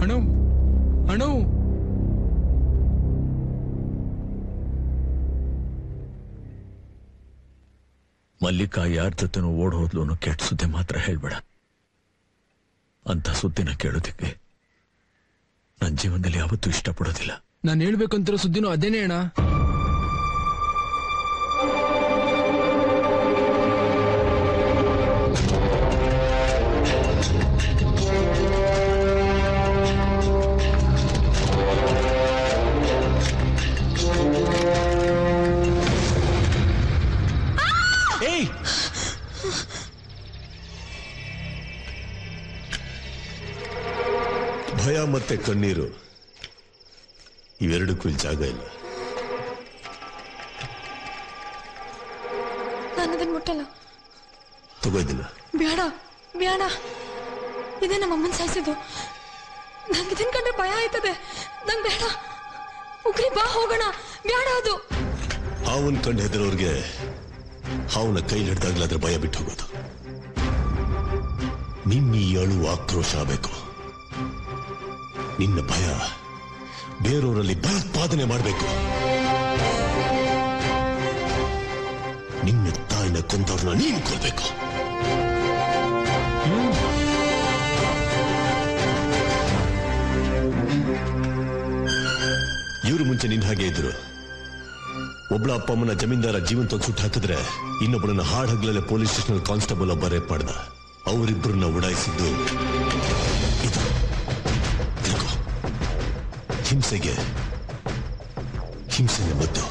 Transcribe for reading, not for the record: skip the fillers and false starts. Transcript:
ಅಣ್ಣು ಅಣ್ಣು ಮಲ್ಲಿಕಾ ಯಾರ ಜೊತೆನೂ ಓಡ್ ಹೋದ್ಲು ಅನ್ನೋ ಕೆಟ್ಟ ಸುದ್ದಿ ಮಾತ್ರ ಹೇಳ್ಬೇಡ. ಅಂತ ಸುದ್ದಿನ ಕೇಳೋದಕ್ಕೆ ನನ್ನ ಜೀವನದಲ್ಲಿ ಯಾವತ್ತೂ ಇಷ್ಟಪಡೋದಿಲ್ಲ. ನಾನು ಹೇಳ್ಬೇಕಂತಿರೋ ಸುದ್ದಿನೂ ಅದೇನೇ ಅಣ್ಣ. ಭಯ ಮತ್ತೆ ಕಣ್ಣೀರು ಇವೆರಡಕ್ಕೂ ಇಲ್ಲಿ ಜಾಗ ಇಲ್ಲ. ನಾನದನ್ನ ಮುಟ್ಟಲ್ಲ. ತಗೋದಿಲ್ಲ. ಬೇಡ ಬೇಡ, ಇದೇ ನಮ್ಮಮ್ಮನ್ ಸಾಯಿಸಿದ್ದು. ನಂಗೆ ಇದನ್ ಕಂಡ್ರೆ ಭಯ ಆಯ್ತದೆ. ನಂಗೆ ಬೇಡ. ಉಗ್ರಿ ಬಾ ಹೋಗೋಣ. ಬೇಡ ಅದು. ಹಾವನ್ ಕಂಡು ಹೆದರೋರ್ಗೆ ಹಾವನ ಕೈ ಹಿಡ್ದಾಗ್ಲ ಅದ್ರ ಭಯ ಬಿಟ್ಟು ಹೋಗೋದು. ನಿನ್ನ ಅಳು ಆಕ್ರೋಶ ಆಗಬೇಕು. ನಿನ್ನ ಭಯ ಬೇರೆಯವರಲ್ಲಿ ಭಯೋತ್ಪಾದನೆ ಮಾಡಬೇಕು. ನಿನ್ನ ತಾಯಿನ ಕೊಂದವ್ರನ್ನ ನೀನು ಕೊಲ್ಬೇಕು. ಇವರು ಮುಂಚೆ ನಿನ್ನ ಹಾಗೆ ಇದ್ರು. ಒಬ್ಳ ಅಪ್ಪ ಅಮ್ಮನ ಜಮೀನ್ದಾರ ಜೀವಂತ ಸುಟ್ಟು ಹಾಕಿದ್ರೆ ಇನ್ನೊಬ್ಬಳನ್ನ ಹಾಡ್ ಹಗ್ಲಲ್ಲೇ ಪೊಲೀಸ್ ಸ್ಟೇಷನ್ ಕಾನ್ಸ್ಟೇಬಲ್ ಒಬ್ಬ ರೇಪ್ ಮಾಡ್ದ. ಅವರಿಬ್ಬರನ್ನ ಉಡಾಯಿಸಿದ್ದು ಇದು. ಹಿಂಸೆಗೆ ಹಿಂಸೆಯ ಮದ್ದು.